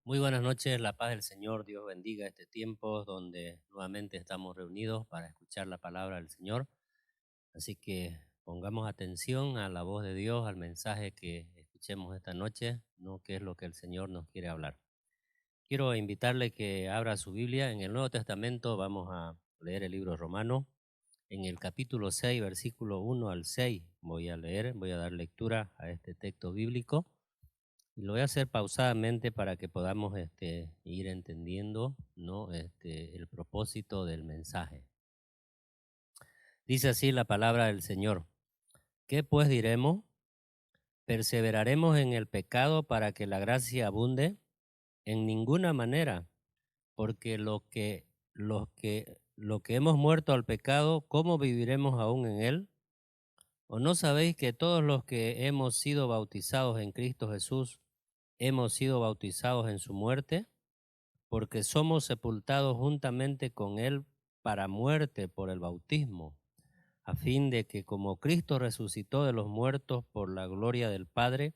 Muy buenas noches, la paz del Señor, Dios bendiga este tiempo donde nuevamente estamos reunidos para escuchar la palabra del Señor. Así que pongamos atención a la voz de Dios, al mensaje que escuchemos esta noche, no qué es lo que el Señor nos quiere hablar. Quiero invitarle que abra su Biblia. En el Nuevo Testamento vamos a leer el libro romano. En el capítulo 6, versículo 1 al 6, voy a dar lectura a este texto bíblico. Y lo voy a hacer pausadamente para que podamos ir entendiendo, ¿no? El propósito del mensaje. Dice así la palabra del Señor. ¿Qué pues diremos? ¿Perseveraremos en el pecado para que la gracia abunde? En ninguna manera, porque lo que hemos muerto al pecado, ¿cómo viviremos aún en él? ¿O no sabéis que todos los que hemos sido bautizados en Cristo Jesús, hemos sido bautizados en su muerte? Porque somos sepultados juntamente con Él para muerte por el bautismo, a fin de que como Cristo resucitó de los muertos por la gloria del Padre,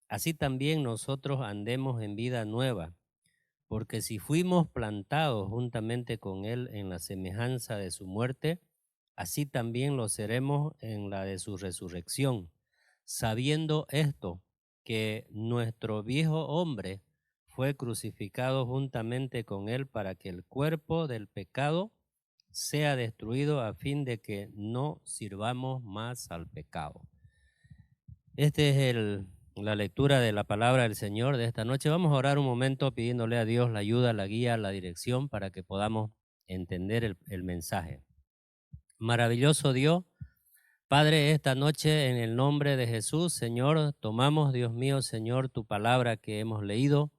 así también nosotros andemos en vida nueva. Porque si fuimos plantados juntamente con Él en la semejanza de su muerte, así también lo seremos en la de su resurrección, sabiendo esto, que nuestro viejo hombre fue crucificado juntamente con Él para que el cuerpo del pecado sea destruido a fin de que no sirvamos más al pecado. Este es la lectura de la palabra del Señor de esta noche. Vamos a orar un momento pidiéndole a Dios la ayuda, la guía, la dirección para que podamos entender el mensaje. Maravilloso Dios, Padre, esta noche en el nombre de Jesús, Señor, tomamos, Dios mío, Señor, tu palabra que hemos leído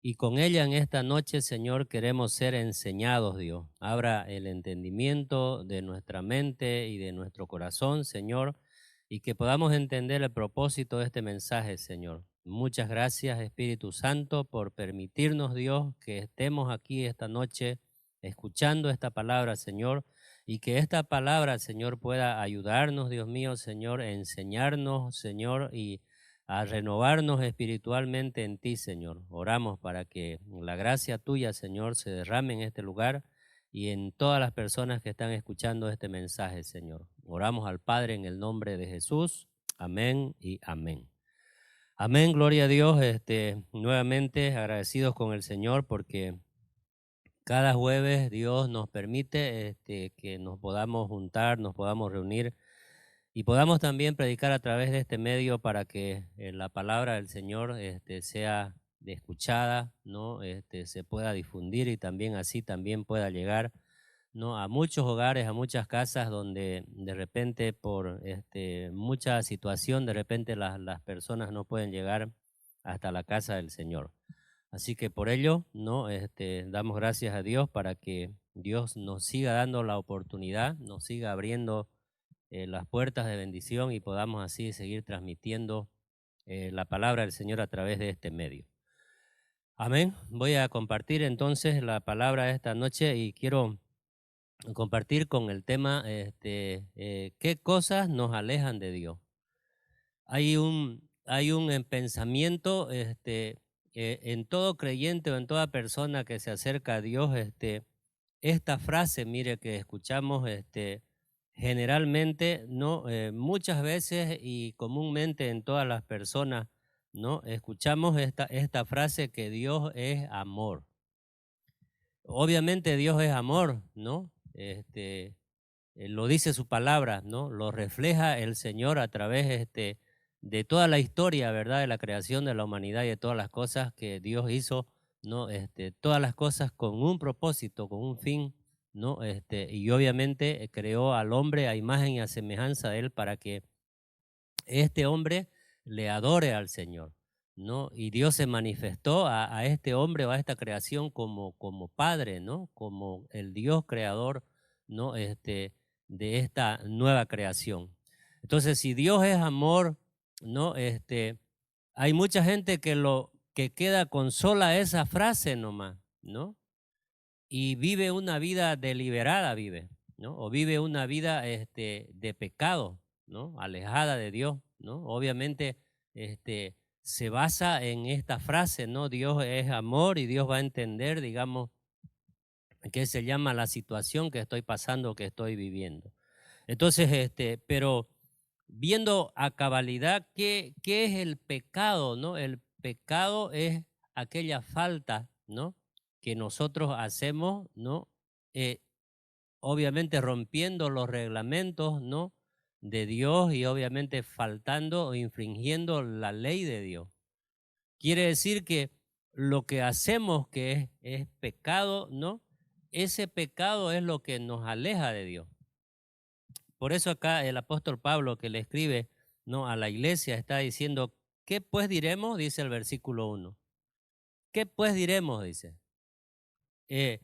y con ella en esta noche, Señor, queremos ser enseñados, Dios. Abra el entendimiento de nuestra mente y de nuestro corazón, Señor, y que podamos entender el propósito de este mensaje, Señor. Muchas gracias, Espíritu Santo, por permitirnos, Dios, que estemos aquí esta noche escuchando esta palabra, Señor, y que esta palabra, Señor, pueda ayudarnos, Dios mío, Señor, enseñarnos, Señor, y a renovarnos espiritualmente en ti, Señor. Oramos para que la gracia tuya, Señor, se derrame en este lugar y en todas las personas que están escuchando este mensaje, Señor. Oramos al Padre en el nombre de Jesús. Amén y amén. Amén, gloria a Dios. Nuevamente agradecidos con el Señor porque cada jueves Dios nos permite que nos podamos juntar, nos podamos reunir y podamos también predicar a través de este medio para que la palabra del Señor sea escuchada, ¿no? Se pueda difundir y también así también pueda llegar, ¿no? A muchos hogares, a muchas casas donde de repente por mucha situación, de repente las personas no pueden llegar hasta la casa del Señor. Así que por ello, ¿no? Damos gracias a Dios para que Dios nos siga dando la oportunidad, nos siga abriendo las puertas de bendición y podamos así seguir transmitiendo la palabra del Señor a través de este medio. Amén. Voy a compartir entonces la palabra esta noche y quiero compartir con el tema qué cosas nos alejan de Dios. Hay un pensamiento en todo creyente o en toda persona que se acerca a Dios, esta frase, mire, que escuchamos generalmente, ¿no? Muchas veces y comúnmente en todas las personas, ¿no? Escuchamos esta frase que Dios es amor. Obviamente Dios es amor, ¿no? Lo dice su palabra, ¿no? Lo refleja el Señor a través de toda la historia, ¿verdad? De la creación de la humanidad y de todas las cosas que Dios hizo, ¿no? Todas las cosas con un propósito, con un fin, ¿no? Y obviamente creó al hombre a imagen y a semejanza de él para que este hombre le adore al Señor, ¿no? Y Dios se manifestó a este hombre o a esta creación como padre, ¿no? Como el Dios creador, ¿no? De esta nueva creación. Entonces, si Dios es amor, ¿no? Hay mucha gente que queda con sola esa frase nomás, ¿no? Y vive una vida deliberada, ¿no? O vive una vida de pecado, ¿no? Alejada de Dios, ¿no? Obviamente, este, se basa en esta frase, ¿no? Dios es amor y Dios va a entender, digamos, que se llama la situación que estoy pasando, que estoy viviendo. Entonces, pero viendo a cabalidad qué es el pecado, ¿no? El pecado es aquella falta, ¿no? Que nosotros hacemos, ¿no? Eh, obviamente rompiendo los reglamentos, ¿no? De Dios y obviamente faltando o infringiendo la ley de Dios. Quiere decir que lo que hacemos que es pecado, ¿no? Ese pecado es lo que nos aleja de Dios. Por eso acá el apóstol Pablo que le escribe, ¿no? A la iglesia está diciendo, ¿qué pues diremos? Dice el versículo 1. ¿Qué pues diremos? Dice. Eh,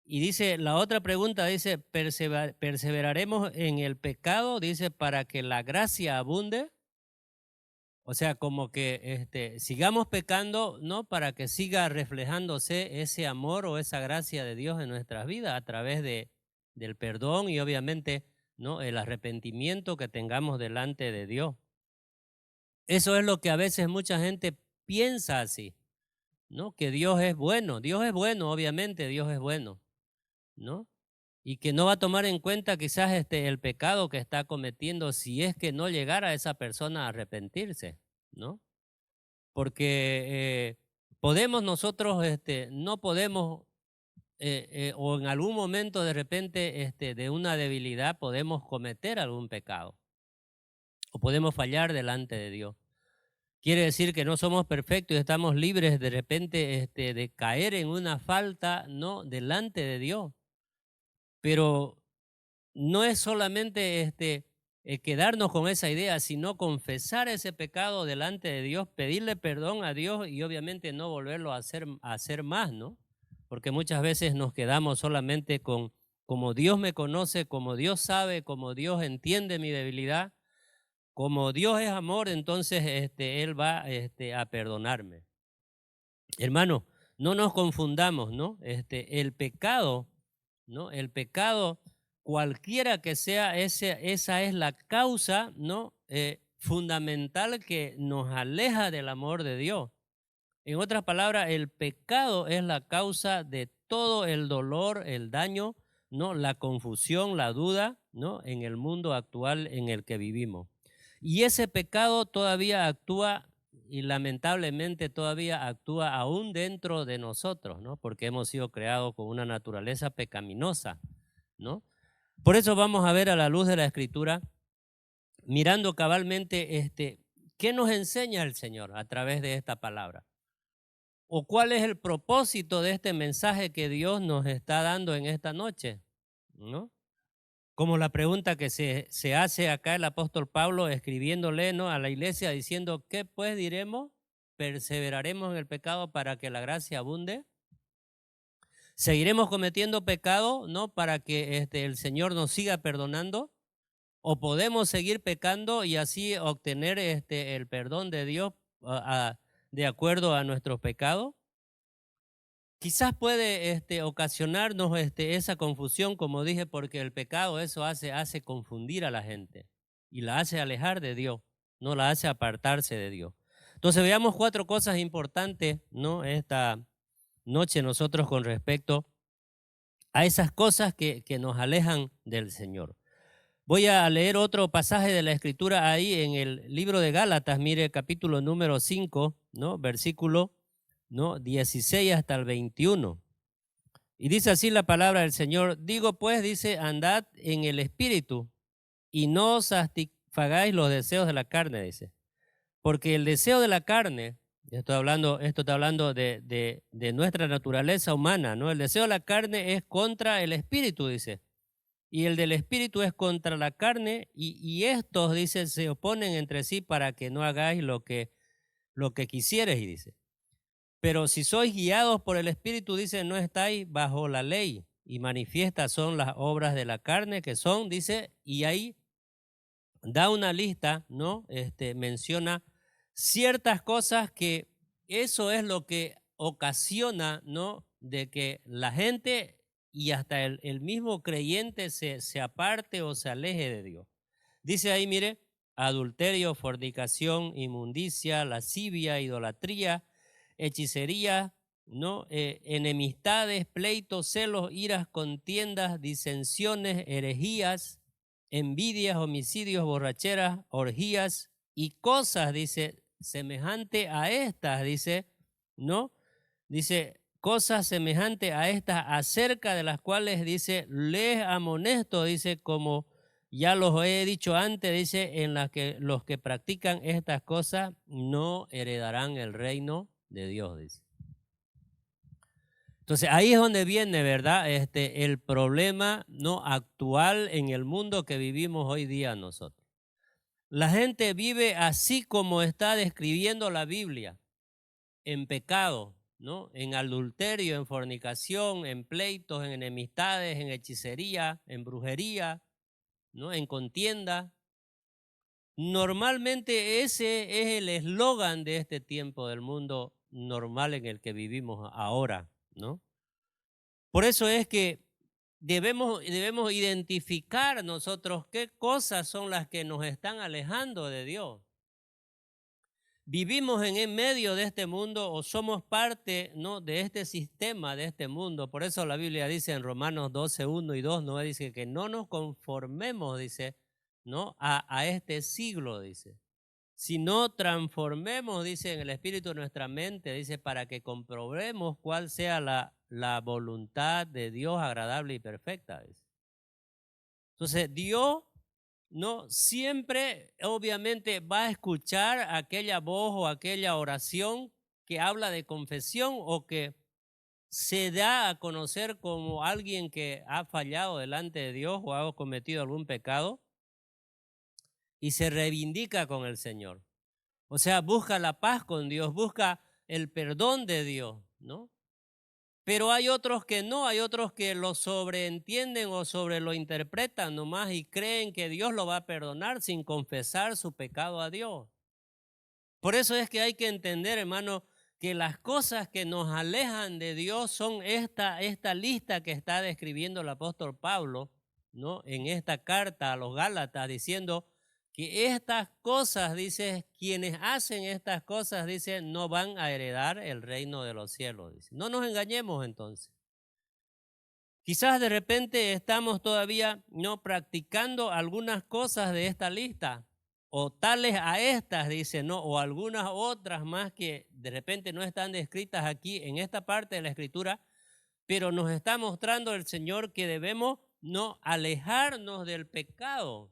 y dice, la otra pregunta dice, ¿perseveraremos en el pecado? Dice, para que la gracia abunde. O sea, como que sigamos pecando, ¿no? Para que siga reflejándose ese amor o esa gracia de Dios en nuestras vidas a través del perdón y obviamente, ¿no? El arrepentimiento que tengamos delante de Dios. Eso es lo que a veces mucha gente piensa así, ¿no? Que Dios es bueno. Dios es bueno, obviamente, Dios es bueno, ¿no? Y que no va a tomar en cuenta quizás el pecado que está cometiendo si es que no llegara esa persona a arrepentirse, ¿no? Porque podemos nosotros, no podemos, o en algún momento de repente de una debilidad podemos cometer algún pecado o podemos fallar delante de Dios. Quiere decir que no somos perfectos y estamos libres de repente de caer en una falta, ¿no? Delante de Dios. Pero no es solamente quedarnos con esa idea, sino confesar ese pecado delante de Dios, pedirle perdón a Dios y obviamente no volverlo a hacer más, ¿no? Porque muchas veces nos quedamos solamente con como Dios me conoce, como Dios sabe, como Dios entiende mi debilidad, como Dios es amor, entonces Él va a perdonarme. Hermano, no nos confundamos, ¿no? El pecado, ¿no? El pecado, cualquiera que sea, esa es la causa, ¿no? Fundamental que nos aleja del amor de Dios. En otras palabras, el pecado es la causa de todo el dolor, el daño, ¿no? La confusión, la duda, ¿no? En el mundo actual en el que vivimos. Y ese pecado todavía actúa y lamentablemente todavía actúa aún dentro de nosotros, ¿no? Porque hemos sido creados con una naturaleza pecaminosa, ¿no? Por eso vamos a ver a la luz de la Escritura, mirando cabalmente qué nos enseña el Señor a través de esta palabra. ¿O cuál es el propósito de este mensaje que Dios nos está dando en esta noche? ¿No? Como la pregunta que se hace acá el apóstol Pablo escribiéndole, ¿no? A la iglesia diciendo, ¿qué pues diremos? ¿Perseveraremos en el pecado para que la gracia abunde? ¿Seguiremos cometiendo pecado, ¿no? Para que el Señor nos siga perdonando? ¿O podemos seguir pecando y así obtener el perdón de Dios de acuerdo a nuestros pecados? Quizás puede ocasionarnos esa confusión, como dije, porque el pecado eso hace confundir a la gente y la hace alejar de Dios, no la hace apartarse de Dios. Entonces veamos 4 cosas importantes, ¿no? Esta noche nosotros con respecto a esas cosas que nos alejan del Señor. Voy a leer otro pasaje de la Escritura ahí en el libro de Gálatas, mire, capítulo número 5, ¿no? Versículo, ¿no? 16 hasta el 21. Y dice así la palabra del Señor, digo pues, dice, andad en el Espíritu y no satisfagáis los deseos de la carne, dice. Porque el deseo de la carne, esto está hablando de nuestra naturaleza humana, ¿no? El deseo de la carne es contra el Espíritu, dice. Y el del Espíritu es contra la carne y estos, dice, se oponen entre sí para que no hagáis lo que quisieres, y dice. Pero si sois guiados por el Espíritu, dice, no estáis bajo la ley, y manifiestas son las obras de la carne, que son, dice, y ahí da una lista, ¿no? Menciona ciertas cosas que eso es lo que ocasiona, ¿no? De que la gente y hasta el mismo creyente se aparte o se aleje de Dios. Dice ahí, mire, adulterio, fornicación, inmundicia, lascivia, idolatría, hechicería, ¿no? Enemistades, pleitos, celos, iras, contiendas, disensiones, herejías, envidias, homicidios, borracheras, orgías y cosas, dice, semejante a estas, dice, ¿no? Dice, cosas semejantes a estas, acerca de las cuales, dice, les amonesto, dice, como ya los he dicho antes, dice, en las que los que practican estas cosas no heredarán el reino de Dios, dice. Entonces ahí es donde viene, ¿verdad? El problema no actual en el mundo que vivimos hoy día nosotros. La gente vive así como está describiendo la Biblia, en pecado, ¿no? En adulterio, en fornicación, en pleitos, en enemistades, en hechicería, en brujería, ¿no? En contienda. Normalmente ese es el eslogan de este tiempo del mundo normal en el que vivimos ahora, ¿no? Por eso es que debemos identificar nosotros qué cosas son las que nos están alejando de Dios. ¿Vivimos en medio de este mundo o somos parte, ¿no?, de este sistema, de este mundo? Por eso la Biblia dice en Romanos 12, 1 y 2, ¿no? Dice que no nos conformemos, dice, ¿no?, a este siglo, dice. Sino transformemos, dice, en el espíritu de nuestra mente, dice, para que comprobemos cuál sea la voluntad de Dios agradable y perfecta, dice. Entonces, Dios no siempre, obviamente, va a escuchar aquella voz o aquella oración que habla de confesión o que se da a conocer como alguien que ha fallado delante de Dios o ha cometido algún pecado y se reivindica con el Señor. O sea, busca la paz con Dios, busca el perdón de Dios, ¿no? Pero hay otros que no, hay otros que lo sobreentienden o sobre lo interpretan nomás y creen que Dios lo va a perdonar sin confesar su pecado a Dios. Por eso es que hay que entender, hermano, que las cosas que nos alejan de Dios son esta lista que está describiendo el apóstol Pablo, ¿no?, en esta carta a los Gálatas, diciendo que estas cosas, dice, quienes hacen estas cosas, dice, no van a heredar el reino de los cielos. Dice. No nos engañemos entonces. Quizás de repente estamos todavía no practicando algunas cosas de esta lista, o tales a estas, dice, no, o algunas otras más que de repente no están descritas aquí en esta parte de la Escritura, pero nos está mostrando el Señor que debemos no alejarnos del pecado.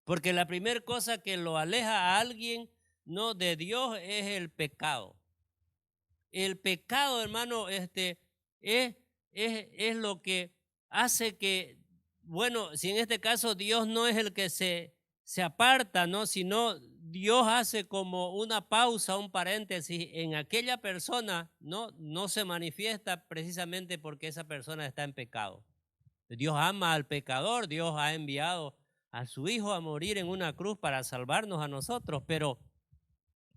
Porque la primera cosa que lo aleja a alguien, no, de Dios es el pecado. El pecado, hermano, es lo que hace que, bueno, si en este caso Dios no es el que se aparta, ¿no?, sino Dios hace como una pausa, un paréntesis en aquella persona, no se manifiesta precisamente porque esa persona está en pecado. Dios ama al pecador, Dios ha enviado a su Hijo a morir en una cruz para salvarnos a nosotros, pero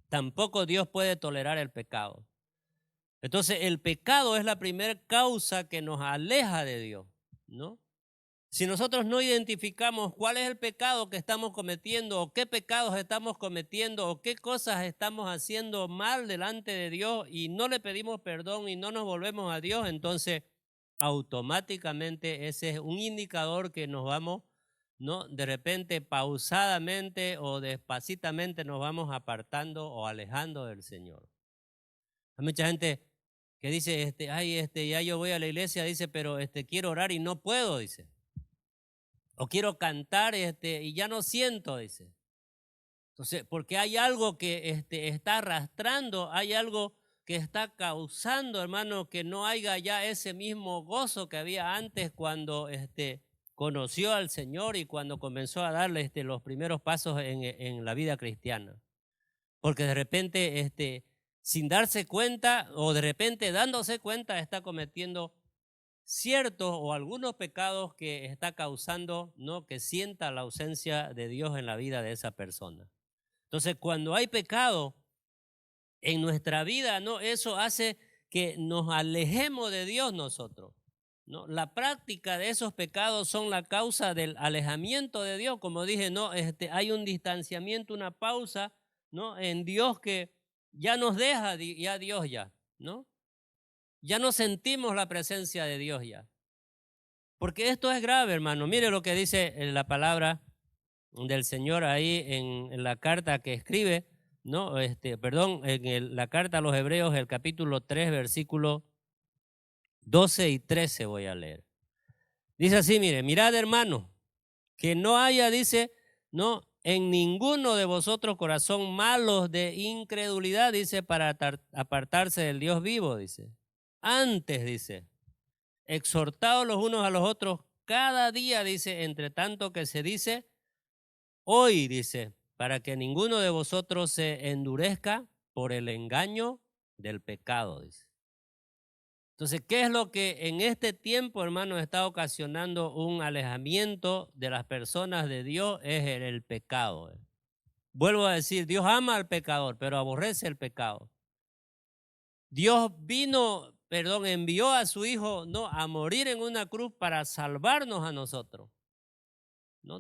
tampoco Dios puede tolerar el pecado. Entonces el pecado es la primera causa que nos aleja de Dios, ¿no? Si nosotros no identificamos cuál es el pecado que estamos cometiendo o qué pecados estamos cometiendo o qué cosas estamos haciendo mal delante de Dios y no le pedimos perdón y no nos volvemos a Dios, entonces automáticamente ese es un indicador que nos vamos, ¿no?, de repente pausadamente o despacitamente nos vamos apartando o alejando del Señor. Hay mucha gente que dice, ya yo voy a la iglesia, dice, pero quiero orar y no puedo, dice. O quiero cantar y ya no siento, dice. Entonces, porque hay algo que está arrastrando, hay algo que está causando, hermano, que no haya ya ese mismo gozo que había antes cuando conoció al Señor y cuando comenzó a darle los primeros pasos en la vida cristiana. Porque de repente, sin darse cuenta o de repente dándose cuenta, está cometiendo ciertos o algunos pecados que está causando, ¿no?, que sienta la ausencia de Dios en la vida de esa persona. Entonces, cuando hay pecado en nuestra vida, ¿no?, eso hace que nos alejemos de Dios nosotros, ¿no? La práctica de esos pecados son la causa del alejamiento de Dios. Como dije, ¿no? Hay un distanciamiento, una pausa, ¿no? En Dios que ya nos deja ya Dios ya, ¿no? Ya no sentimos la presencia de Dios ya. Porque esto es grave, hermano. Mire lo que dice la palabra del Señor ahí en la carta que escribe, ¿no? La carta a los Hebreos, el capítulo 3, versículo 12 y 13 voy a leer. Dice así, mire, mirad, hermano, que no haya, dice, no, en ninguno de vosotros corazón malos de incredulidad, dice, para apartarse del Dios vivo, dice. Antes, dice, exhortados los unos a los otros cada día, dice, entre tanto que se dice, hoy, dice, para que ninguno de vosotros se endurezca por el engaño del pecado, dice. Entonces, ¿qué es lo que en este tiempo, hermano, está ocasionando un alejamiento de las personas de Dios? Es el pecado. Vuelvo a decir, Dios ama al pecador, pero aborrece el pecado. Dios envió a su Hijo, ¿no?, a morir en una cruz para salvarnos a nosotros, ¿no?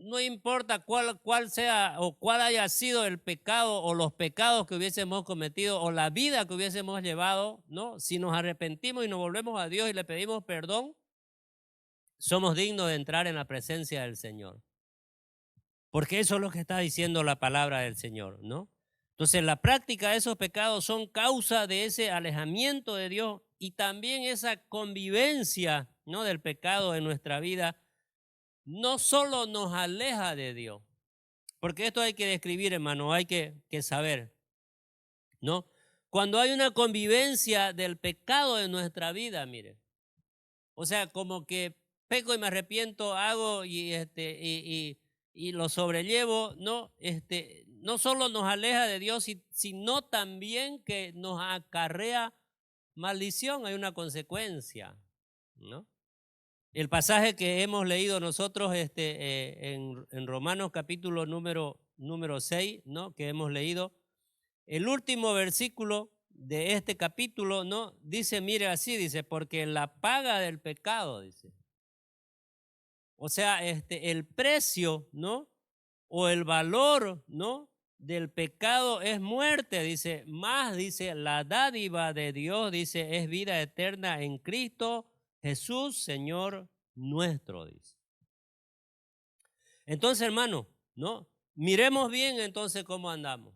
No importa cuál sea o cuál haya sido el pecado o los pecados que hubiésemos cometido o la vida que hubiésemos llevado, ¿no? Si nos arrepentimos y nos volvemos a Dios y le pedimos perdón, somos dignos de entrar en la presencia del Señor. Porque eso es lo que está diciendo la palabra del Señor, ¿no? Entonces, la práctica de esos pecados son causa de ese alejamiento de Dios y también esa convivencia, ¿no?, del pecado en nuestra vida. No solo nos aleja de Dios, porque esto hay que describir, hermano, hay que saber, ¿no? Cuando hay una convivencia del pecado en nuestra vida, mire, o sea, como que peco y me arrepiento, hago y lo sobrellevo, ¿no? No solo nos aleja de Dios, sino también que nos acarrea maldición, hay una consecuencia, ¿no? El pasaje que hemos leído nosotros en Romanos capítulo número 6, ¿no?, que hemos leído, el último versículo de este capítulo, ¿no?, dice, mire así, dice, porque la paga del pecado, dice. O sea, el precio, ¿no?, o el valor, ¿no?, del pecado es muerte, dice, más, dice, la dádiva de Dios, dice, es vida eterna en Cristo Jesús, Señor nuestro, dice. Entonces, hermano, ¿no? Miremos bien entonces cómo andamos.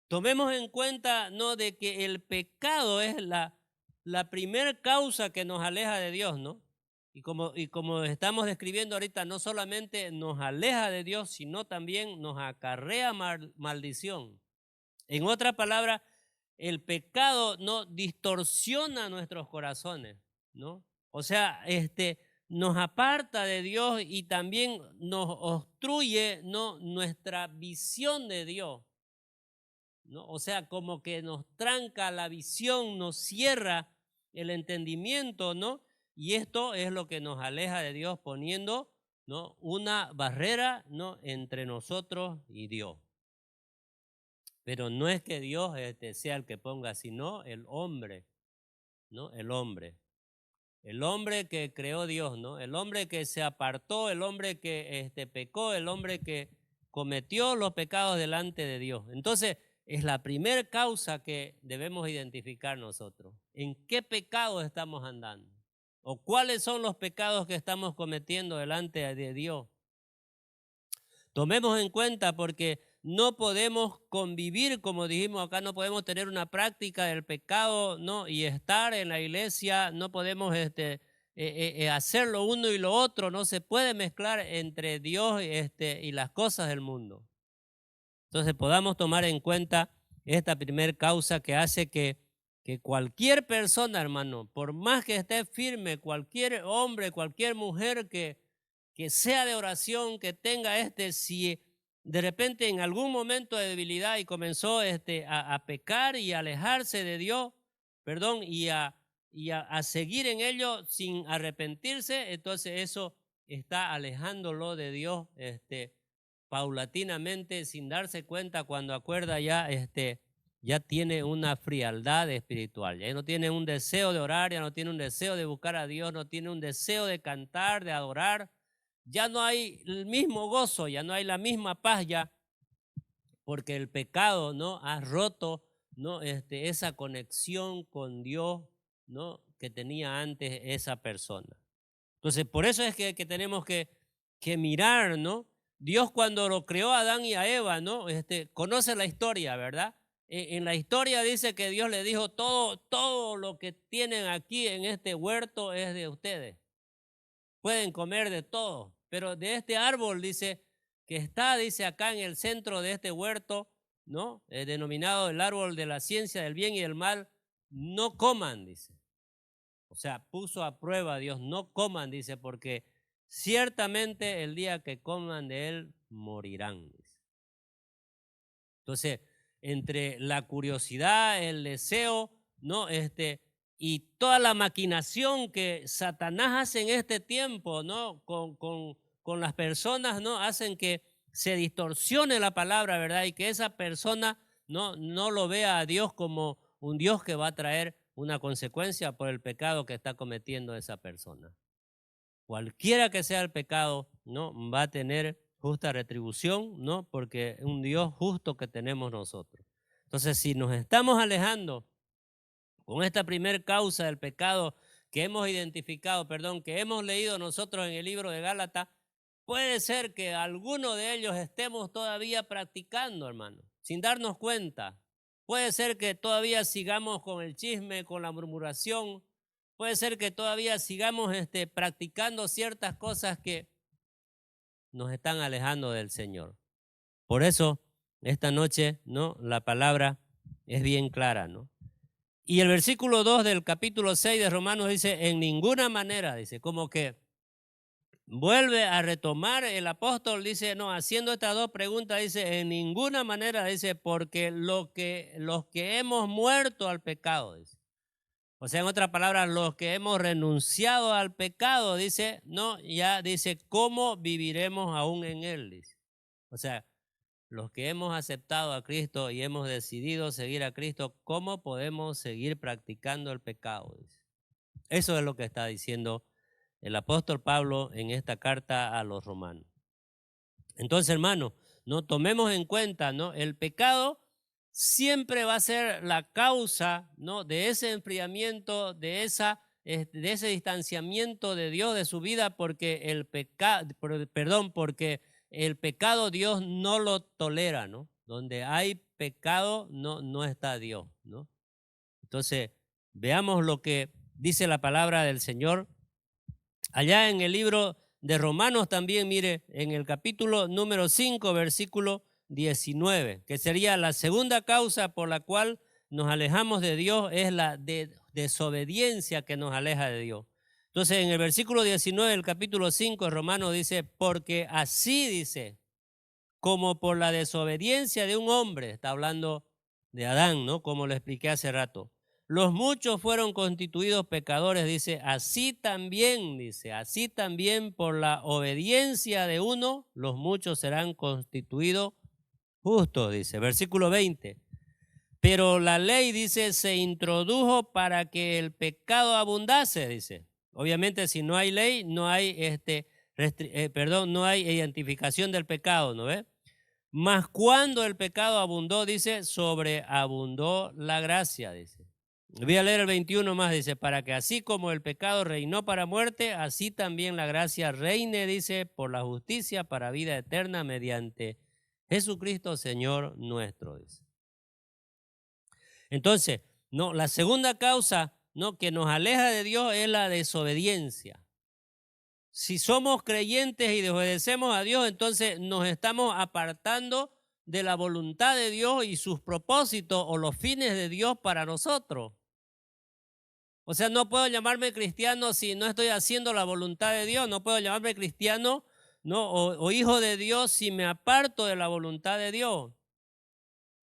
Tomemos en cuenta, ¿no?, de que el pecado es la primer causa que nos aleja de Dios, ¿no? Y como estamos describiendo ahorita, no solamente nos aleja de Dios, sino también nos acarrea maldición. En otra palabra, el pecado no distorsiona nuestros corazones, ¿no? O sea, nos aparta de Dios y también nos obstruye, ¿no?, nuestra visión de Dios, ¿no? O sea, como que nos tranca la visión, nos cierra el entendimiento, ¿no? Y esto es lo que nos aleja de Dios, poniendo, ¿no?, una barrera, ¿no?, entre nosotros y Dios. Pero no es que Dios sea el que ponga, sino el hombre, ¿no? El hombre. El hombre que creó Dios, ¿no? El hombre que se apartó, el hombre que pecó, el hombre que cometió los pecados delante de Dios. Entonces, es la primera causa que debemos identificar nosotros. ¿En qué pecado estamos andando? ¿O cuáles son los pecados que estamos cometiendo delante de Dios? Tomemos en cuenta porque no podemos convivir, como dijimos acá, no podemos tener una práctica del pecado, ¿no?, y estar en la iglesia, no podemos hacer lo uno y lo otro, no se puede mezclar entre Dios y las cosas del mundo. Entonces podamos tomar en cuenta esta primer causa que hace que cualquier persona, hermano, por más que esté firme, cualquier hombre, cualquier mujer que sea de oración, que tenga si de repente en algún momento de debilidad y comenzó a pecar y a alejarse de Dios, perdón, y a seguir en ello sin arrepentirse, entonces eso está alejándolo de Dios paulatinamente, sin darse cuenta, cuando acuerda ya ya tiene una frialdad espiritual, ya no tiene un deseo de orar, ya no tiene un deseo de buscar a Dios, no tiene un deseo de cantar, de adorar, ya no hay el mismo gozo, ya no hay la misma paz, ya, porque el pecado, ¿no?, ha roto, ¿no?, esa conexión con Dios, ¿no?, que tenía antes esa persona. Entonces, por eso es que tenemos que mirar, ¿no? Dios cuando lo creó a Adán y a Eva, ¿no? Conoce la historia, ¿verdad? En la historia dice que Dios le dijo, todo lo que tienen aquí en este huerto es de ustedes. Pueden comer de todo, pero de este árbol, dice, que está, dice, acá en el centro de este huerto, ¿no? Denominado el árbol de la ciencia del bien y del mal, no coman, dice. O sea, puso a prueba a Dios, no coman, dice, porque ciertamente el día que coman de él, morirán, dice. Entonces, entre la curiosidad, el deseo, ¿no? Y toda la maquinación que Satanás hace en este tiempo, ¿no? Con las personas, ¿no? Hacen que se distorsione la palabra, ¿verdad? Y que esa persona no lo vea a Dios como un Dios que va a traer una consecuencia por el pecado que está cometiendo esa persona. Cualquiera que sea el pecado, ¿no?, va a tener justa retribución, ¿no? Porque es un Dios justo que tenemos nosotros. Entonces, si nos estamos alejando con esta primer causa del pecado que hemos identificado, que hemos leído nosotros en el libro de Gálatas, puede ser que alguno de ellos estemos todavía practicando, hermano, sin darnos cuenta. Puede ser que todavía sigamos con el chisme, con la murmuración. Puede ser que todavía sigamos practicando ciertas cosas que nos están alejando del Señor. Por eso, esta noche, ¿no?, la palabra es bien clara, ¿no? Y el versículo 2 del capítulo 6 de Romanos dice, en ninguna manera, dice, como que vuelve a retomar el apóstol, dice, no, haciendo estas dos preguntas, dice, en ninguna manera, dice, porque los que hemos muerto al pecado, dice. O sea, en otras palabras, los que hemos renunciado al pecado, dice, no, ya dice, ¿cómo viviremos aún en él? Dice. O sea, los que hemos aceptado a Cristo y hemos decidido seguir a Cristo, ¿cómo podemos seguir practicando el pecado? Dice. Eso es lo que está diciendo el apóstol Pablo en esta carta a los romanos. Entonces, hermano, no tomemos en cuenta, ¿no? El pecado siempre va a ser la causa, ¿no?, de ese enfriamiento, de ese distanciamiento de Dios de su vida, porque porque el pecado Dios no lo tolera, ¿no? Donde hay pecado no está Dios, ¿no? Entonces, veamos lo que dice la palabra del Señor. Allá en el libro de Romanos también, mire, en el capítulo número 5, versículo 19, que sería la segunda causa por la cual nos alejamos de Dios, es la desobediencia que nos aleja de Dios. Entonces, en el versículo 19 del capítulo 5 de Romanos dice, porque así dice, como por la desobediencia de un hombre, está hablando de Adán, ¿no?, como lo expliqué hace rato. Los muchos fueron constituidos pecadores, dice, así también por la obediencia de uno, los muchos serán constituidos justos, dice. Versículo 20. Pero la ley, dice, se introdujo para que el pecado abundase, dice. Obviamente, si no hay ley, no hay, no hay identificación del pecado, ¿no ve? Mas cuando el pecado abundó, dice, sobreabundó la gracia, dice. Voy a leer el 21 más, dice, para que así como el pecado reinó para muerte, así también la gracia reine, dice, por la justicia para vida eterna mediante Jesucristo Señor nuestro, dice. Entonces, no, la segunda causa, no, que nos aleja de Dios es la desobediencia. Si somos creyentes y desobedecemos a Dios, entonces nos estamos apartando de la voluntad de Dios y sus propósitos o los fines de Dios para nosotros. O sea, no puedo llamarme cristiano si no estoy haciendo la voluntad de Dios. No puedo llamarme cristiano, ¿no?, o hijo de Dios si me aparto de la voluntad de Dios.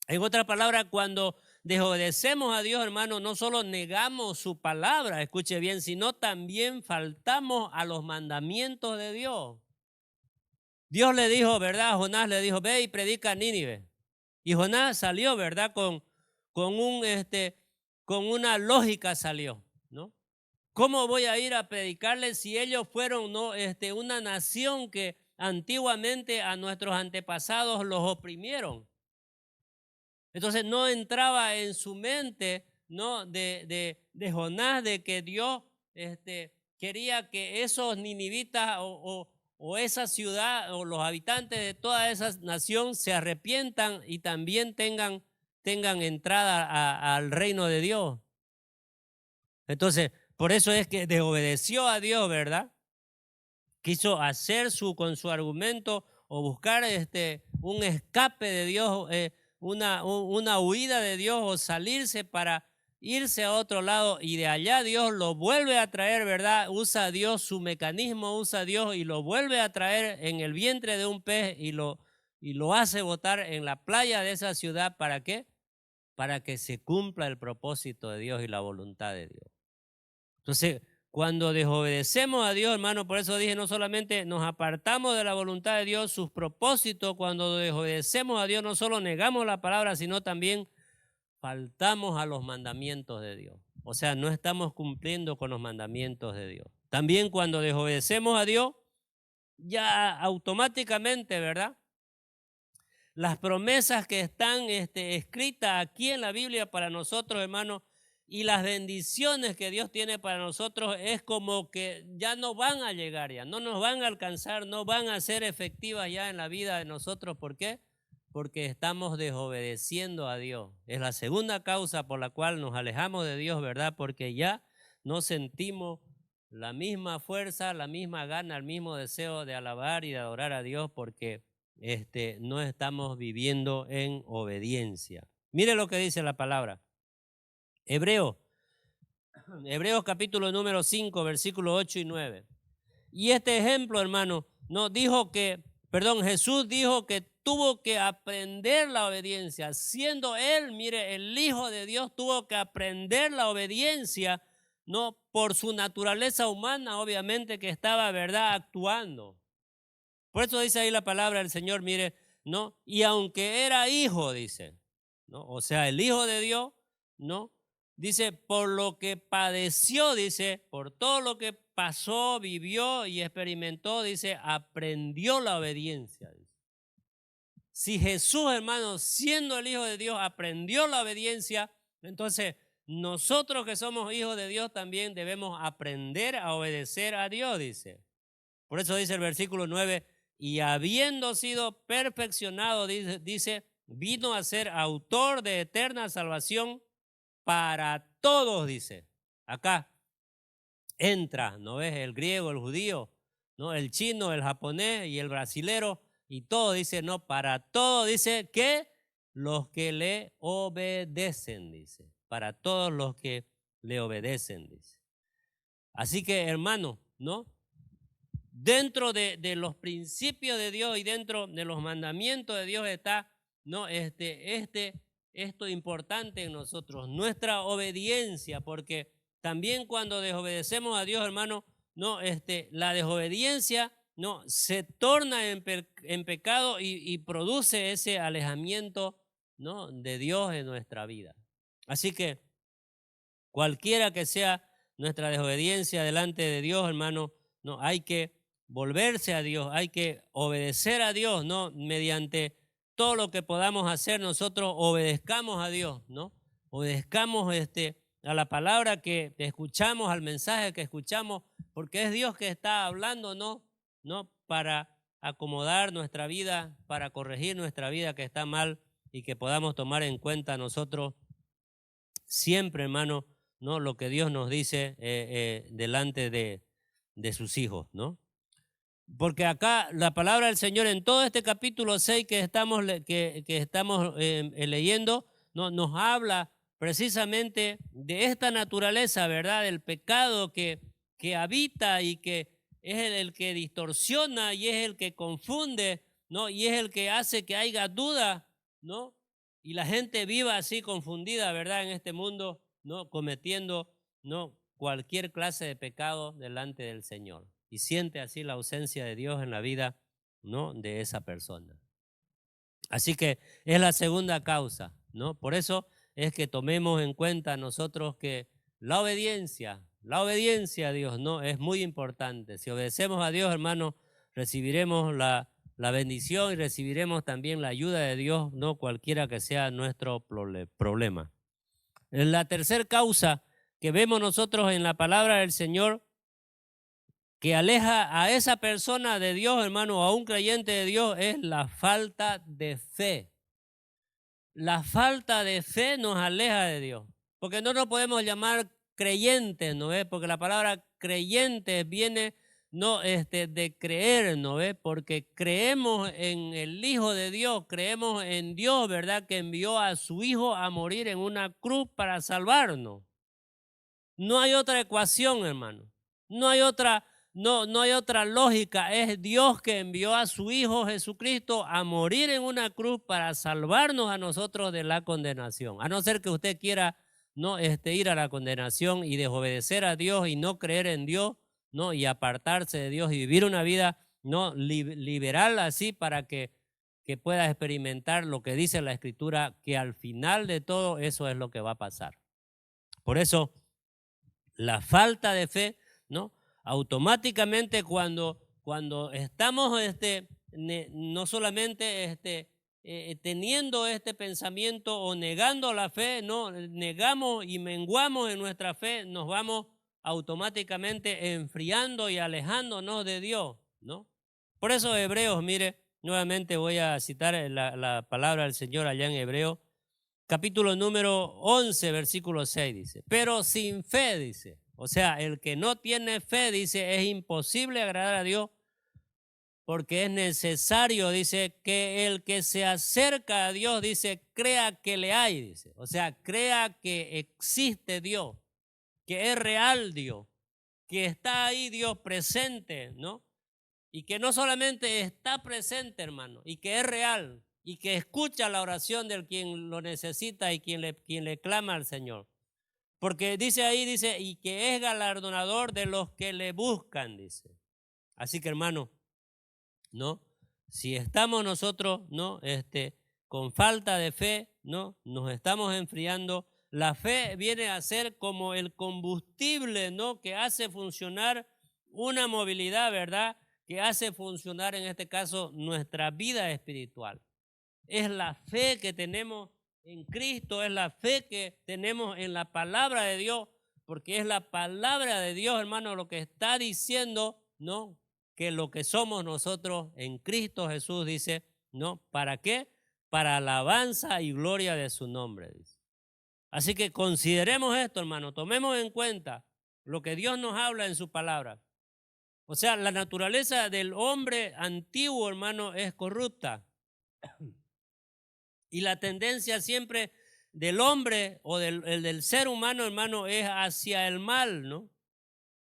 En otras palabras, cuando desobedecemos a Dios, hermano, no solo negamos su palabra, escuche bien, sino también faltamos a los mandamientos de Dios. Dios le dijo, ¿verdad? A Jonás le dijo, ve y predica a Nínive. Y Jonás salió, ¿verdad? con una lógica salió, ¿no? ¿Cómo voy a ir a predicarles si ellos fueron, ¿no? Una nación que antiguamente a nuestros antepasados los oprimieron? Entonces no entraba en su mente, ¿no? de Jonás, de que Dios quería que esos ninivitas o esa ciudad o los habitantes de toda esa nación se arrepientan y también tengan entrada al reino de Dios. Entonces, por eso es que desobedeció a Dios, ¿verdad? Quiso hacer con su argumento o buscar un escape de Dios, una huida de Dios o salirse para irse a otro lado, y de allá Dios lo vuelve a traer, ¿verdad? Usa Dios su mecanismo, usa Dios y lo vuelve a traer en el vientre de un pez y lo hace botar en la playa de esa ciudad. ¿Para qué? Para que se cumpla el propósito de Dios y la voluntad de Dios. Entonces, cuando desobedecemos a Dios, hermano, por eso dije, no solamente nos apartamos de la voluntad de Dios, sus propósitos, cuando desobedecemos a Dios, no solo negamos la palabra, sino también faltamos a los mandamientos de Dios. O sea, no estamos cumpliendo con los mandamientos de Dios. También cuando desobedecemos a Dios, ya automáticamente, ¿verdad? Las promesas que están escritas aquí en la Biblia para nosotros, hermanos, y las bendiciones que Dios tiene para nosotros es como que ya no van a llegar, ya no nos van a alcanzar, no van a ser efectivas ya en la vida de nosotros. ¿Por qué? Porque estamos desobedeciendo a Dios. Es la segunda causa por la cual nos alejamos de Dios, ¿verdad? Porque ya no sentimos la misma fuerza, la misma gana, el mismo deseo de alabar y de adorar a Dios, porque no estamos viviendo en obediencia. Mire lo que dice la palabra. Hebreos capítulo número 5, versículos 8 y 9. Y este ejemplo, hermano, Jesús dijo que tuvo que aprender la obediencia. Siendo él, mire, el Hijo de Dios, tuvo que aprender la obediencia, no por su naturaleza humana, obviamente, que estaba, ¿verdad?, actuando. Por eso dice ahí la palabra del Señor, mire, ¿no? Y aunque era hijo, dice, ¿no? O sea, el Hijo de Dios, ¿no? Dice, por lo que padeció, dice, por todo lo que pasó, vivió y experimentó, dice, aprendió la obediencia. Dice. Si Jesús, hermano, siendo el Hijo de Dios, aprendió la obediencia, entonces nosotros que somos hijos de Dios también debemos aprender a obedecer a Dios, dice. Por eso dice el versículo 9, y habiendo sido perfeccionado, dice, vino a ser autor de eterna salvación para todos, dice. Acá entra, ¿no ves? El griego, el judío, ¿no? El chino, el japonés y el brasilero, y todo dice, no, para todos, dice, que los que le obedecen, dice. Para todos los que le obedecen, dice. Así que, hermano, ¿no? Dentro de los principios de Dios y dentro de los mandamientos de Dios está, ¿no? Esto importante en nosotros, nuestra obediencia, porque también cuando desobedecemos a Dios, hermano, ¿no? La desobediencia, ¿no? Se torna en pecado y produce ese alejamiento, ¿no? de Dios en nuestra vida. Así que cualquiera que sea nuestra desobediencia delante de Dios, hermano, no hay que volverse a Dios, hay que obedecer a Dios, ¿no? Mediante todo lo que podamos hacer, nosotros obedezcamos a Dios, ¿no? Obedezcamos a la palabra que escuchamos, al mensaje que escuchamos, porque es Dios que está hablando, ¿no? Para acomodar nuestra vida, para corregir nuestra vida que está mal y que podamos tomar en cuenta nosotros siempre, hermano, ¿no? Lo que Dios nos dice delante de sus hijos, ¿no? Porque acá la palabra del Señor en todo este capítulo 6 que estamos leyendo, ¿no? Nos habla precisamente de esta naturaleza, ¿verdad? Del pecado que habita y que es el que distorsiona y es el que confunde, ¿no? Y es el que hace que haya duda, ¿no? Y la gente viva así confundida, ¿verdad? En este mundo, ¿no? Cometiendo, ¿no? Cualquier clase de pecado delante del Señor. Y siente así la ausencia de Dios en la vida, ¿no? de esa persona. Así que es la segunda causa, ¿no? Por eso es que tomemos en cuenta nosotros que la obediencia a Dios, ¿no? Es muy importante. Si obedecemos a Dios, hermano, recibiremos la bendición y recibiremos también la ayuda de Dios, no cualquiera que sea nuestro problema. La tercera causa que vemos nosotros en la palabra del Señor que aleja a esa persona de Dios, hermano, a un creyente de Dios, es la falta de fe. La falta de fe nos aleja de Dios, porque no nos podemos llamar creyentes, ¿no es? Porque la palabra creyente viene no de creer, ¿no es? Porque creemos en el Hijo de Dios, creemos en Dios, ¿verdad? Que envió a su Hijo a morir en una cruz para salvarnos. No hay otra ecuación, hermano. No hay otra lógica. Es Dios que envió a su Hijo Jesucristo a morir en una cruz para salvarnos a nosotros de la condenación. A no ser que usted quiera no ir a la condenación y desobedecer a Dios y no creer en Dios, no, y apartarse de Dios y vivir una vida no liberal así para que pueda experimentar lo que dice la Escritura, que al final de todo eso es lo que va a pasar. Por eso la falta de fe, ¿no? Automáticamente cuando estamos no solamente teniendo este pensamiento o negando la fe, no, negamos y menguamos en nuestra fe, nos vamos automáticamente enfriando y alejándonos de Dios, ¿no? Por eso Hebreos, mire, nuevamente voy a citar la palabra del Señor allá en Hebreos, capítulo número 11, versículo 6, dice, pero sin fe, dice, o sea, el que no tiene fe, dice, es imposible agradar a Dios, porque es necesario, dice, que el que se acerca a Dios, dice, crea que le hay, dice, o sea, crea que existe Dios, que es real Dios, que está ahí Dios presente, ¿no? Y que no solamente está presente, hermano, y que es real, y que escucha la oración del quien lo necesita y quien le clama al Señor. Porque dice ahí, dice, y que es galardonador de los que le buscan, dice. Así que, hermano, ¿no? Si estamos nosotros, ¿no? Con falta de fe, ¿no? Nos estamos enfriando. La fe viene a ser como el combustible, ¿no? Que hace funcionar una movilidad, ¿verdad? Que hace funcionar en este caso nuestra vida espiritual. Es la fe que tenemos en Cristo, es la fe que tenemos en la palabra de Dios, porque es la palabra de Dios, hermano, lo que está diciendo, ¿no? Que lo que somos nosotros en Cristo Jesús, dice, ¿no? ¿Para qué? Para alabanza y gloria de su nombre, dice. Así que consideremos esto, hermano, tomemos en cuenta lo que Dios nos habla en su palabra. O sea, la naturaleza del hombre antiguo, hermano, es corrupta. Y la tendencia siempre del hombre o del ser humano, hermano, es hacia el mal, ¿no?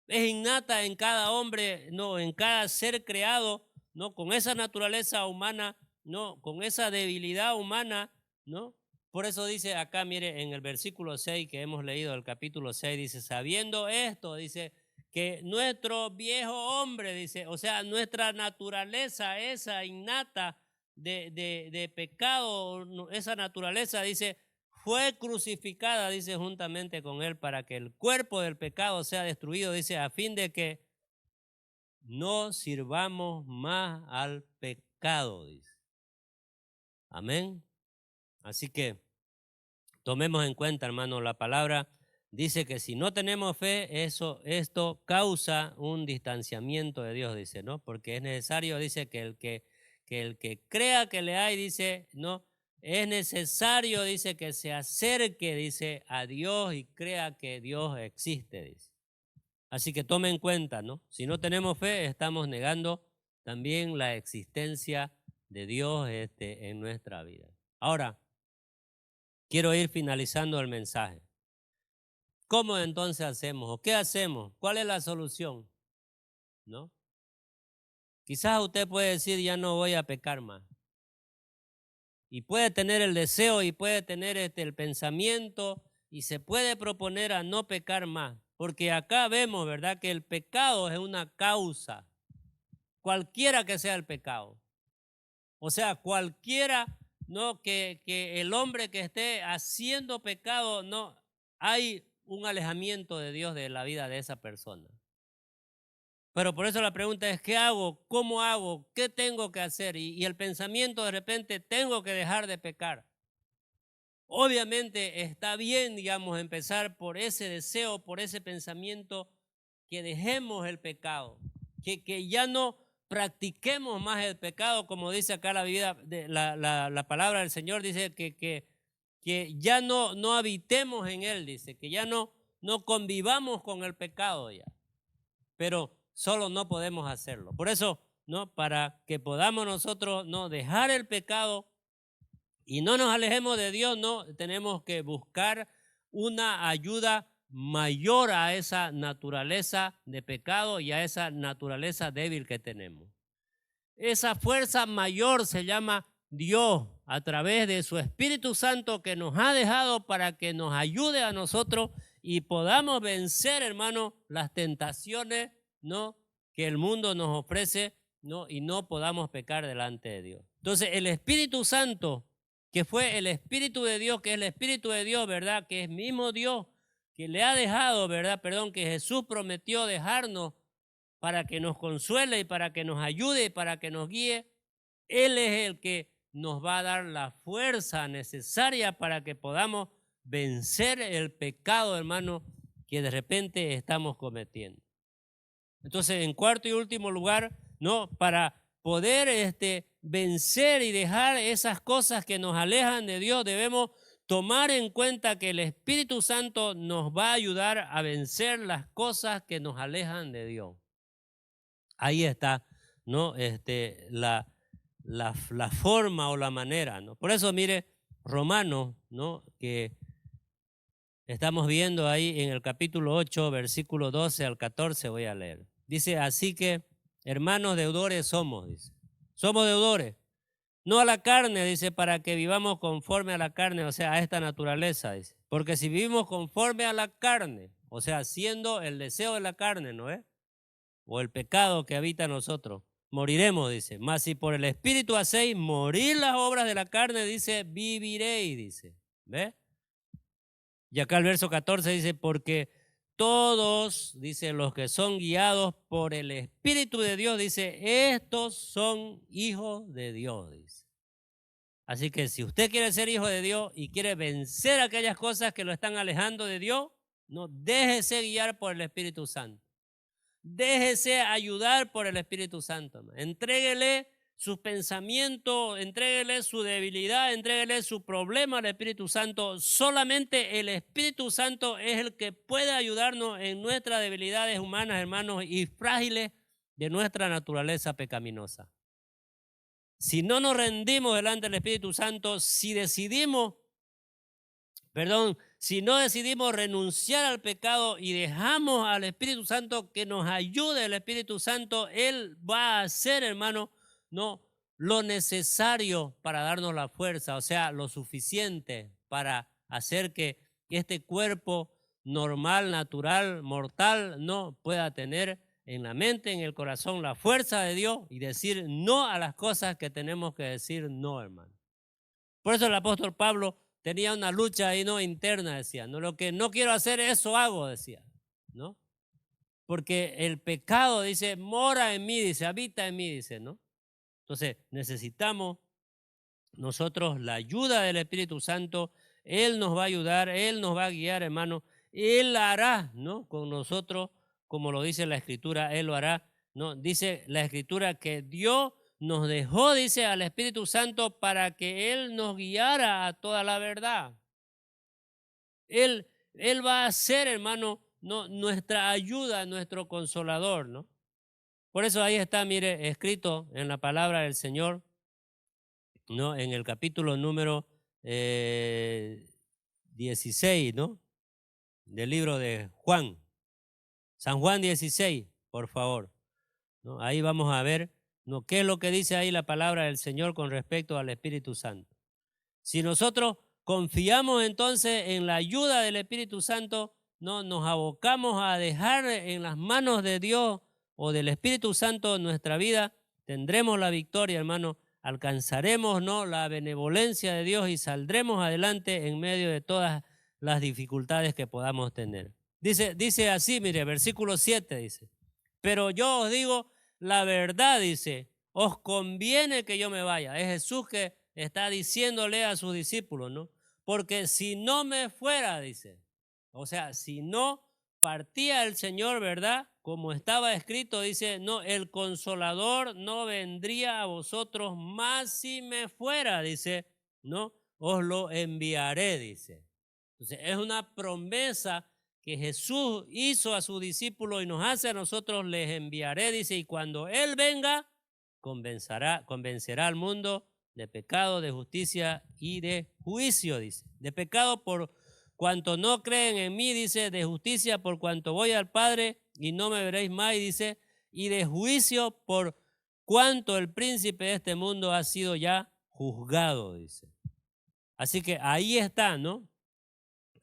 Es innata en cada hombre, no, en cada ser creado, ¿no? Con esa naturaleza humana, ¿no? Con esa debilidad humana, ¿no? Por eso dice acá, mire, en el versículo 6 que hemos leído, el capítulo 6, dice, sabiendo esto, dice, que nuestro viejo hombre, dice, o sea, nuestra naturaleza, esa innata de pecado, esa naturaleza, dice, fue crucificada, dice, juntamente con él para que el cuerpo del pecado sea destruido, dice, a fin de que no sirvamos más al pecado, dice. Amén. Así que tomemos en cuenta, hermano, la palabra dice que si no tenemos fe, esto causa un distanciamiento de Dios, dice, ¿no? Porque es necesario, dice, que el que crea que le hay, dice, ¿no? Es necesario, dice, que se acerque, dice, a Dios y crea que Dios existe, dice. Así que tome en cuenta, ¿no? Si no tenemos fe, estamos negando también la existencia de Dios en nuestra vida. Ahora, quiero ir finalizando el mensaje. ¿Cómo entonces hacemos? ¿O qué hacemos? ¿Cuál es la solución? ¿No? Quizás usted puede decir, ya no voy a pecar más. Y puede tener el deseo y puede tener el pensamiento y se puede proponer a no pecar más. Porque acá vemos, ¿verdad?, que el pecado es una causa, cualquiera que sea el pecado. O sea, cualquiera no, que el hombre que esté haciendo pecado, no, hay un alejamiento de Dios de la vida de esa persona. Pero por eso la pregunta es, ¿qué hago? ¿Cómo hago? ¿Qué tengo que hacer? Y el pensamiento de repente, tengo que dejar de pecar. Obviamente está bien, digamos, empezar por ese deseo, por ese pensamiento, que dejemos el pecado, que ya no practiquemos más el pecado, como dice acá la vida, la palabra del Señor, dice que ya no habitemos en él, dice, que ya no convivamos con el pecado ya, pero solo no podemos hacerlo. Por eso, ¿no? Para que podamos nosotros no dejar el pecado y no nos alejemos de Dios, no, tenemos que buscar una ayuda mayor a esa naturaleza de pecado y a esa naturaleza débil que tenemos. Esa fuerza mayor se llama Dios a través de su Espíritu Santo que nos ha dejado para que nos ayude a nosotros y podamos vencer, hermano, las tentaciones, ¿no?, que el mundo nos ofrece, ¿no?, y no podamos pecar delante de Dios. Entonces, el Espíritu Santo, que fue el Espíritu de Dios, que es el Espíritu de Dios, ¿verdad?, que es mismo Dios, que le ha dejado, ¿verdad?, que Jesús prometió dejarnos para que nos consuele y para que nos ayude y para que nos guíe. Él es el que nos va a dar la fuerza necesaria para que podamos vencer el pecado, hermano, que de repente estamos cometiendo. Entonces, en cuarto y último lugar, ¿no?, para poder vencer y dejar esas cosas que nos alejan de Dios, debemos tomar en cuenta que el Espíritu Santo nos va a ayudar a vencer las cosas que nos alejan de Dios. Ahí está, ¿no?, la forma o la manera, ¿no? Por eso, mire, Romanos, ¿no?, que estamos viendo ahí en el capítulo 8, versículo 12 al 14, voy a leer. Dice, así que, hermanos deudores somos, dice. Somos deudores, no a la carne, dice, para que vivamos conforme a la carne, o sea, a esta naturaleza, dice. Porque si vivimos conforme a la carne, o sea, haciendo el deseo de la carne, ¿no es? O el pecado que habita en nosotros, moriremos, dice. Mas si por el Espíritu hacéis morir las obras de la carne, dice, viviréis, dice. ¿Ve? Y acá el verso 14 dice, porque todos, dice, los que son guiados por el Espíritu de Dios, dice, estos son hijos de Dios, dice. Así que si usted quiere ser hijo de Dios y quiere vencer aquellas cosas que lo están alejando de Dios, no, déjese guiar por el Espíritu Santo. Déjese ayudar por el Espíritu Santo. Entréguele sus pensamientos, entréguele su debilidad, entréguele su problema al Espíritu Santo. Solamente el Espíritu Santo es el que puede ayudarnos en nuestras debilidades humanas, hermanos, y frágiles de nuestra naturaleza pecaminosa. Si no nos rendimos delante del Espíritu Santo, si no decidimos renunciar al pecado y dejamos al Espíritu Santo que nos ayude, el Espíritu Santo, Él va a hacer, hermano, no lo necesario para darnos la fuerza, o sea, lo suficiente para hacer que este cuerpo normal, natural, mortal, no pueda tener en la mente, en el corazón, la fuerza de Dios y decir no a las cosas que tenemos que decir no, hermano. Por eso el apóstol Pablo tenía una lucha ahí, ¿no?, interna, decía, ¿no? Lo que no quiero hacer, eso hago, decía, ¿no? Porque el pecado, dice, mora en mí, dice, habita en mí, dice, ¿no? Entonces, necesitamos nosotros la ayuda del Espíritu Santo. Él nos va a ayudar, Él nos va a guiar, hermano. Él hará, ¿no?, con nosotros, como lo dice la Escritura, Él lo hará, ¿no? Dice la Escritura que Dios nos dejó, dice, al Espíritu Santo para que Él nos guiara a toda la verdad. Él va a ser, hermano, ¿no?, nuestra ayuda, nuestro consolador, ¿no? Por eso ahí está, mire, escrito en la palabra del Señor, ¿no?, en el capítulo número 16, ¿no?, del libro de Juan. San Juan 16, por favor, ¿no? Ahí vamos a ver, ¿no?, qué es lo que dice ahí la palabra del Señor con respecto al Espíritu Santo. Si nosotros confiamos entonces en la ayuda del Espíritu Santo, ¿no?, nos abocamos a dejar en las manos de Dios o del Espíritu Santo nuestra vida, tendremos la victoria, hermano, alcanzaremos, ¿no?, la benevolencia de Dios y saldremos adelante en medio de todas las dificultades que podamos tener. Dice así, mire, versículo 7 dice, pero yo os digo la verdad, dice, os conviene que yo me vaya. Es Jesús que está diciéndole a sus discípulos, ¿no? Porque si no me fuera, dice, o sea, si no partía el Señor, ¿verdad? Como estaba escrito, dice, no, el Consolador no vendría a vosotros, más si me fuera, dice, no, os lo enviaré, dice. Entonces, es una promesa que Jesús hizo a sus discípulos y nos hace a nosotros, les enviaré, dice, y cuando Él venga, convencerá al mundo de pecado, de justicia y de juicio, dice. De pecado por cuanto no creen en mí, dice, de justicia por cuanto voy al Padre y no me veréis más, dice, y de juicio por cuanto el príncipe de este mundo ha sido ya juzgado, dice. Así que ahí está, ¿no?,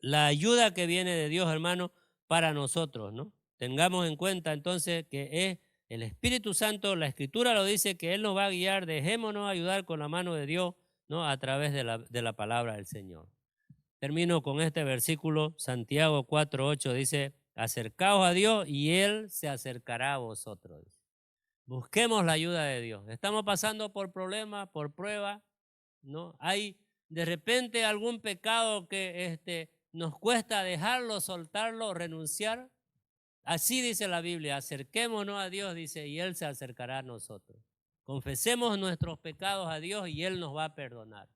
la ayuda que viene de Dios, hermano, para nosotros, ¿no? Tengamos en cuenta entonces que es el Espíritu Santo, la Escritura lo dice, que Él nos va a guiar, dejémonos ayudar con la mano de Dios, ¿no?, a través de la palabra del Señor. Termino con este versículo, Santiago 4:8 dice, acercaos a Dios y Él se acercará a vosotros. Busquemos la ayuda de Dios. Estamos pasando por problemas, por pruebas, ¿no? Hay de repente algún pecado que nos cuesta dejarlo, soltarlo, renunciar. Así dice la Biblia, acerquémonos a Dios, dice, y Él se acercará a nosotros. Confesemos nuestros pecados a Dios y Él nos va a perdonar.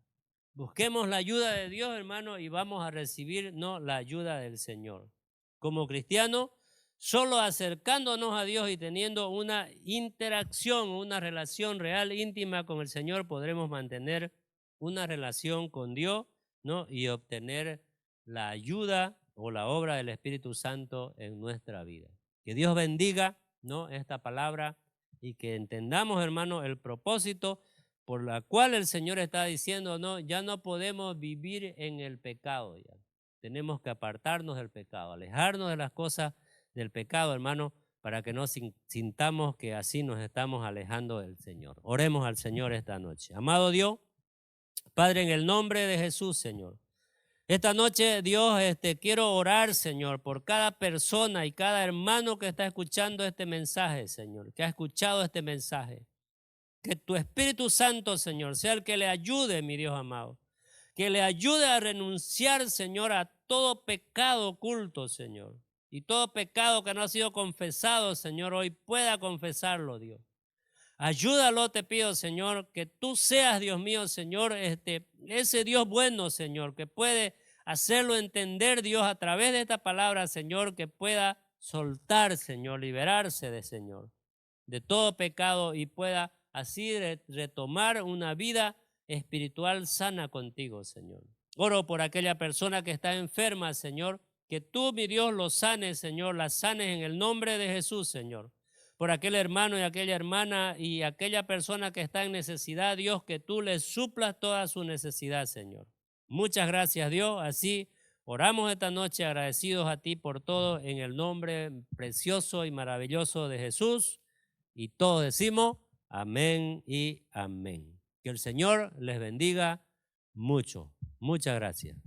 Busquemos la ayuda de Dios, hermano, y vamos a recibir, no, la ayuda del Señor. Como cristianos, solo acercándonos a Dios y teniendo una interacción, una relación real, íntima con el Señor, podremos mantener una relación con Dios, ¿no?, y obtener la ayuda o la obra del Espíritu Santo en nuestra vida. Que Dios bendiga, ¿no?, esta palabra y que entendamos, hermano, el propósito por la cual el Señor está diciendo, no, ya no podemos vivir en el pecado. Ya. Tenemos que apartarnos del pecado, alejarnos de las cosas del pecado, hermano, para que no sintamos que así nos estamos alejando del Señor. Oremos al Señor esta noche. Amado Dios, Padre, en el nombre de Jesús, Señor. Esta noche, Dios, quiero orar, Señor, por cada persona y cada hermano que está escuchando este mensaje, Señor, que ha escuchado este mensaje. Que tu Espíritu Santo, Señor, sea el que le ayude, mi Dios amado. Que le ayude a renunciar, Señor, a todo pecado oculto, Señor. Y todo pecado que no ha sido confesado, Señor, hoy pueda confesarlo, Dios. Ayúdalo, te pido, Señor, que tú seas, Dios mío, Señor, ese Dios bueno, Señor, que puede hacerlo entender, Dios, a través de esta palabra, Señor, que pueda soltar, Señor, liberarse de todo pecado y pueda así retomar una vida espiritual sana contigo, Señor. Oro por aquella persona que está enferma, Señor, que tú, mi Dios, lo sanes, Señor, la sanes en el nombre de Jesús, Señor. Por aquel hermano y aquella hermana y aquella persona que está en necesidad, Dios, que tú les suplas toda su necesidad, Señor. Muchas gracias, Dios. Así oramos esta noche agradecidos a ti por todo en el nombre precioso y maravilloso de Jesús. Y todos decimos amén y amén. Que el Señor les bendiga mucho. Muchas gracias.